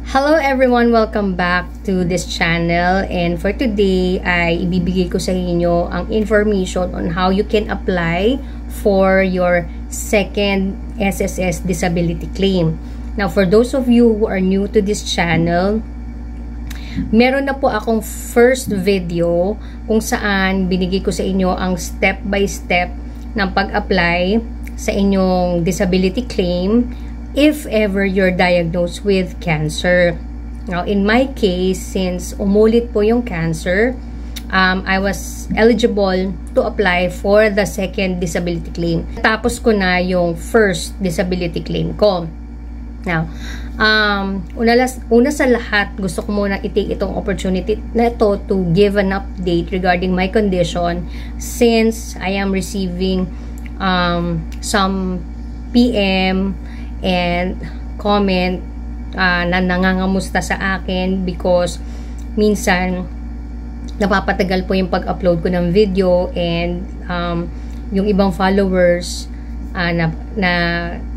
Hello everyone! Welcome back to this channel, and for today ay ibibigay ko sa inyo ang information on how you can apply for your second SSS disability claim. Now, for those of you who are new to this channel, meron na po akong first video kung saan binigay ko sa inyo ang step by step ng pag-apply sa inyong disability claim if ever you're diagnosed with cancer. Now, in my case, since umulit po yung cancer, I was eligible to apply for the second disability claim. Tapos ko na yung first disability claim ko. Now, una sa lahat, gusto ko muna i-take itong opportunity na ito to give an update regarding my condition since I am receiving some PM and comment na nangangamusta sa akin because minsan napapatagal po yung pag-upload ko ng video and yung ibang followers na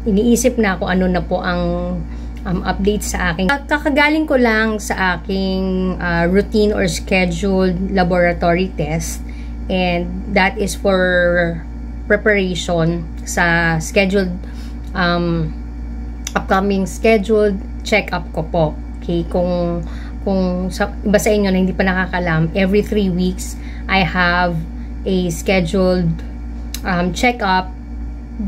iniisip na kung ano na po ang update sa akin. Kakagaling ko lang sa aking routine or scheduled laboratory test, and that is for preparation sa scheduled upcoming scheduled check-up ko po. Okay, kung iba sa inyo na hindi pa nakakalam, every 3 weeks I have a scheduled check-up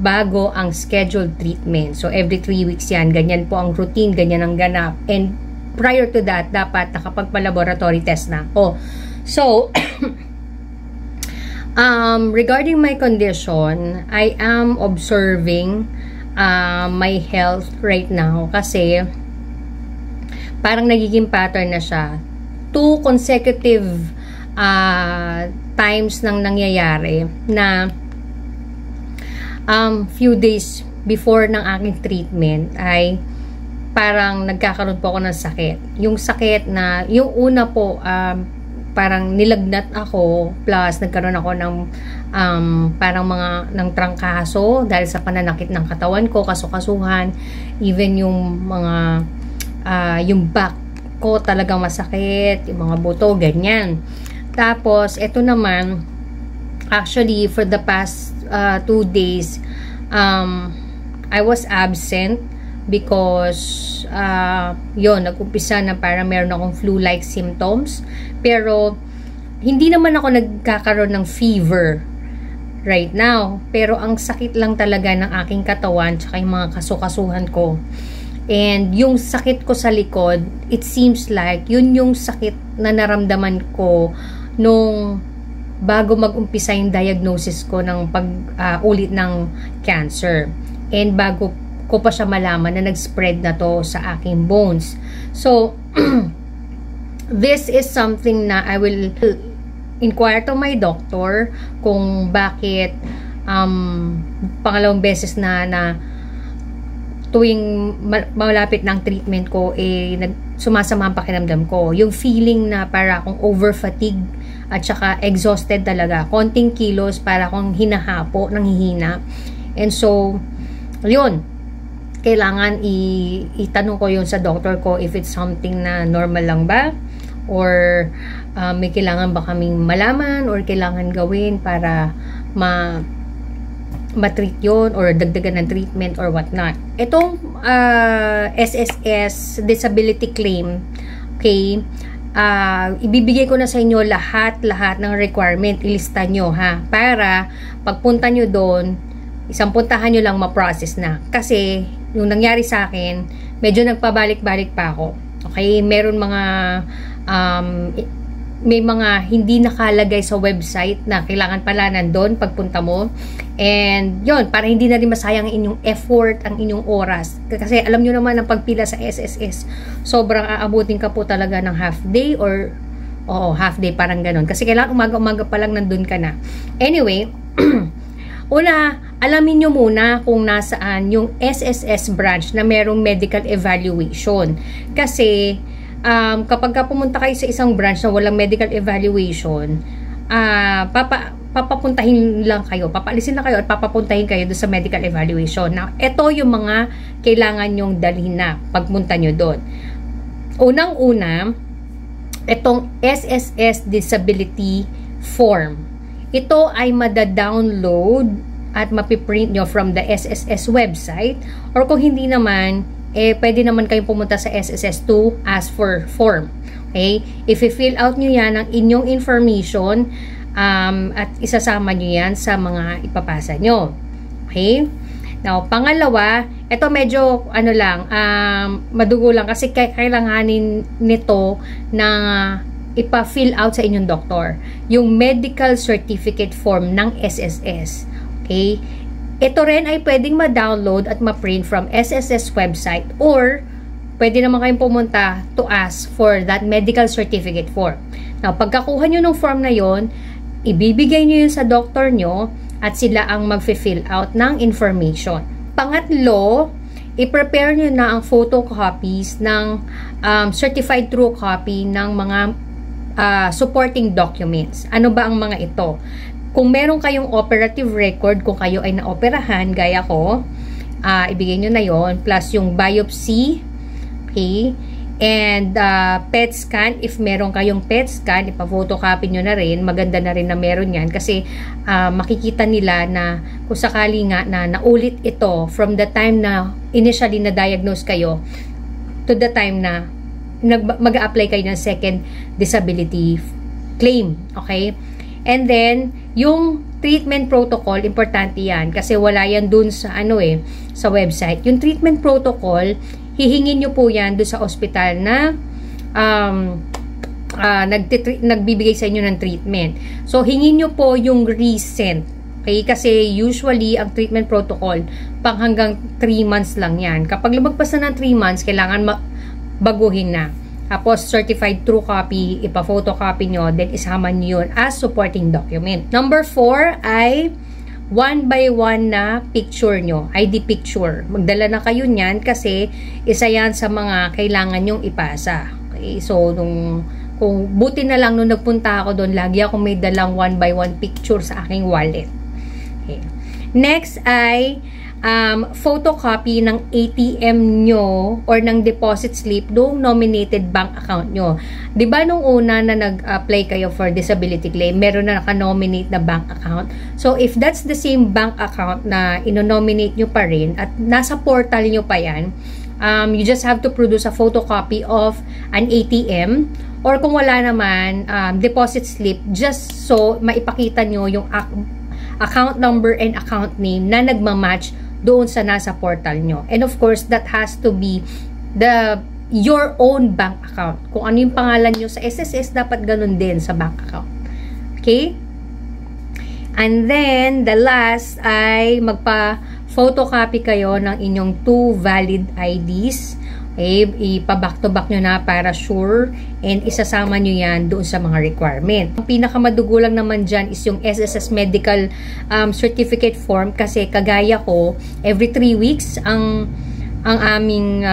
bago ang scheduled treatment. So every 3 weeks yan, ganyan po ang routine, ganyan ang ganap. And prior to that, dapat nakapagpa-laboratory test na ako. So regarding my condition, I am observing my health right now kasi parang nagiging pattern na siya. 2 consecutive times nang nangyayari na few days before ng aking treatment ay parang nagkakaroon po ako ng sakit. Yung sakit na, yung una po parang nilagnat ako, plus nagkaroon ako ng parang ng trangkaso dahil sa pananakit ng katawan ko, kasukasuhan, even yung mga yung back ko talagang masakit, yung mga buto, ganyan. Tapos ito naman, actually for the past 2 days I was absent because yun, nag-umpisa na parang meron akong flu-like symptoms, pero hindi naman ako nagkakaroon ng fever right now, pero ang sakit lang talaga ng aking katawan tsaka yung mga kasukasuhan ko, and yung sakit ko sa likod, it seems like yun yung sakit na naramdaman ko nung bago mag-umpisa yung diagnosis ko ng pag-ulit ng cancer, and bago ko pa siya malaman na nag-spread na to sa aking bones. So this is something na I will inquire to my doctor kung bakit pangalawang beses na tuwing malapit ng treatment ko sumasama ang pakiramdam ko. Yung feeling na para akong over-fatigue at saka exhausted talaga. Konting kilos para akong hinahapo, nanghihina. And so, yun, kailangan itanong ko yun sa doctor ko if it's something na normal lang ba, or may kailangan ba kaming malaman or kailangan gawin para ma-treat yun or dagdagan ng treatment or whatnot. Itong SSS disability claim, okay, ibibigay ko na sa inyo lahat ng requirement, ilista nyo ha, para pagpunta nyo doon, isang puntahan nyo lang ma-process na. Kasi yung nangyari sa akin, medyo nagpabalik-balik pa ako. Okay, meron may mga hindi nakalagay sa website na kailangan pala nandun pagpunta mo. And yun, para hindi na rin masayang inyong effort, ang inyong oras. Kasi alam nyo naman ang pagpila sa SSS, sobrang aabutin ka po talaga ng half day or half day, parang ganun. Kasi kailangan umaga-umaga pa lang nandun ka na. Anyway, una, alamin nyo muna kung nasaan yung SSS branch na merong medical evaluation. Kasi kapag pumunta kayo sa isang branch na walang medical evaluation, papapuntahin lang kayo, papaalisin na kayo at papapuntahin kayo doon sa medical evaluation. Now, ito yung mga kailangan nyong dalhin na pagpunta nyo doon. unang-una, itong SSS Disability Form. Ito ay mada-download at mapiprint nyo from the SSS website, or kung hindi naman, pwede naman kayong pumunta sa SSS to ask for form. Okay? If i-fill out nyo yan ang inyong information, at isasama nyo yan sa mga ipapasa nyo. Okay? Now, pangalawa, ito medyo, madugo lang kasi kailanganin nito na ipa-fill out sa inyong doktor. Yung medical certificate form ng SSS. Okay? Ito rin ay pwedeng ma-download at ma-print from SSS website, or pwede naman kayong pumunta to ask for that medical certificate form. Now, pagkakuha nyo ng form na yon, ibibigay nyo yun sa doktor nyo at sila ang mag-fill out ng information. Pangatlo, i-prepare nyo na ang photocopies ng certified true copy ng mga supporting documents. Ano ba ang mga ito? Kung meron kayong operative record, kung kayo ay naoperahan, gaya ko, ibigay nyo na yon, plus yung biopsy, okay, and PET scan, if meron kayong PET scan, ipa-photocopy nyo na rin, maganda na rin na meron yan, kasi makikita nila na kung sakali nga na naulit ito from the time na initially na-diagnose kayo to the time na mag-a-apply kayo ng second disability claim, okay? And then, yung treatment protocol, importante yan. Kasi wala yan dun sa, sa website. Yung treatment protocol, hihingin nyo po yan dun sa ospital na nagbibigay sa inyo ng treatment. So, hingin nyo po yung recent. Okay? Kasi usually, ang treatment protocol, pang hanggang 3 months lang yan. Kapag lumagpas na ng 3 months, kailangan baguhin na. Tapos, certified true copy, ipa-photocopy nyo, then isama nyo yun as supporting document. Number 4 ay 1 by 1 na picture nyo, ID picture. Magdala na kayo niyan kasi isa yan sa mga kailangan nyong ipasa. Okay? So, kung buti na lang nung nagpunta ako doon, lagi ako may dalang 1 by 1 picture sa aking wallet. Okay. Next ay photocopy ng ATM nyo or ng deposit slip noong nominated bank account nyo. Diba nung una na nag-apply kayo for disability claim, meron na naka-nominate na bank account. So, if that's the same bank account na ino-nominate nyo pa rin at nasa portal nyo pa yan, you just have to produce a photocopy of an ATM, or kung wala naman, deposit slip, just so maipakita nyo yung account number and account name na nagmamatch doon sa nasa portal nyo. And of course, that has to be your own bank account. Kung ano yung pangalan nyo sa SSS, dapat ganun din sa bank account. Okay? And then, the last ay magpa-photocopy kayo ng inyong 2 valid IDs. Okay? Ipa-back to back nyo na para sure, and isasama nyo yan doon sa mga requirement. Ang pinakamadugo lang naman dyan is yung SSS medical certificate form, kasi kagaya ko, every 3 weeks ang aming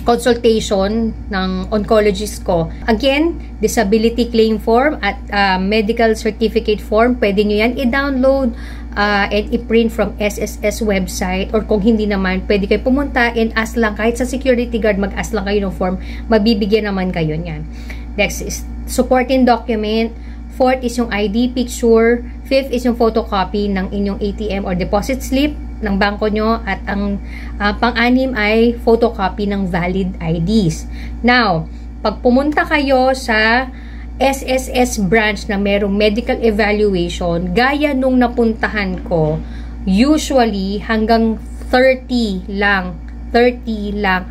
consultation ng oncologist ko. Again, disability claim form at medical certificate form, pwede nyo yan i-download and i-print from SSS website, or kung hindi naman, pwede kayo pumunta and ask lang, kahit sa security guard, mag-ask lang kayo ng form, mabibigyan naman kayo niyan. Next is supporting document. 4th is yung ID picture. 5th is yung photocopy ng inyong ATM or deposit slip ng bangko nyo, at ang pang-anim ay photocopy ng valid IDs. Now, pag pumunta kayo sa SSS branch na merong medical evaluation, gaya nung napuntahan ko, usually hanggang 30 lang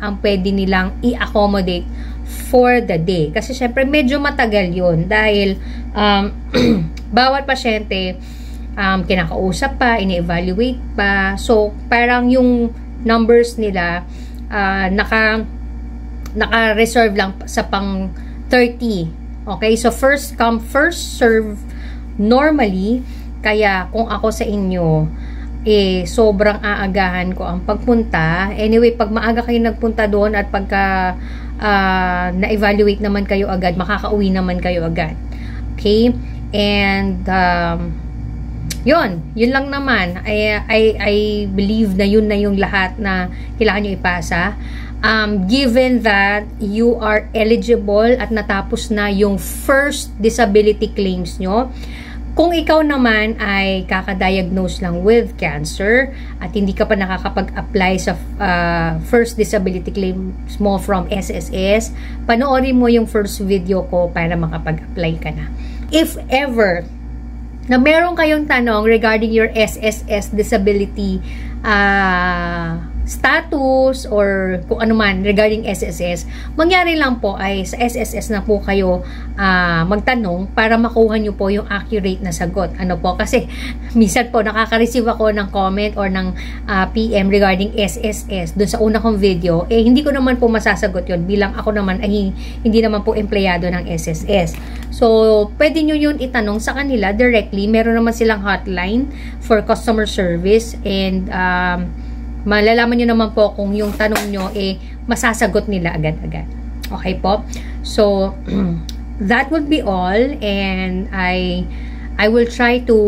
ang pwede nilang i-accommodate for the day. Kasi syempre medyo matagal yun dahil bawat pasyente kinakausap pa, ini-evaluate pa. So, parang yung numbers nila naka-reserve lang sa pang 30. Okay? So, first come, first serve normally. Kaya, kung ako sa inyo, sobrang aagahan ko ang pagpunta. Anyway, pag maaga kayo nagpunta doon at pagka na-evaluate naman kayo agad, makakauwi naman kayo agad. Okay? And, yun lang naman. I believe na yun na yung lahat na kailangan nyo ipasa. given that you are eligible at natapos na yung first disability claims nyo. Kung ikaw naman ay kakadiagnose lang with cancer at hindi ka pa nakakapag-apply sa first disability claims mo from SSS, panoorin mo yung first video ko para makapag-apply ka na. If ever na meron kayong tanong regarding your SSS disability status or kung ano man regarding SSS, mangyari lang po ay sa SSS na po kayo magtanong para makuha nyo po yung accurate na sagot. Ano po? Kasi minsan po nakaka-receive ako ng comment or ng PM regarding SSS dun sa una kong video, hindi ko naman po masasagot yun bilang ako naman ay hindi naman po empleyado ng SSS. So, pwede nyo yun itanong sa kanila directly. Meron naman silang hotline for customer service and malalaman nyo naman po kung yung tanong nyo masasagot nila agad-agad. Okay po? So, that would be all and I will try to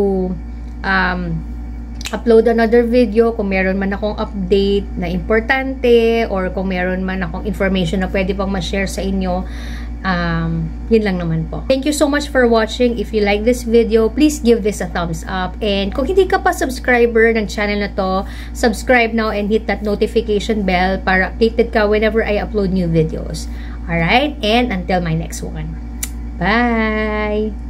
upload another video kung meron man akong update na importante or kung meron man akong information na pwede pang ma-share sa inyo. Yun lang naman po. Thank you so much for watching. If you like this video, please give this a thumbs up. And kung hindi ka pa subscriber ng channel na to, subscribe now and hit that notification bell para updated ka whenever I upload new videos. Alright? And until my next one. Bye!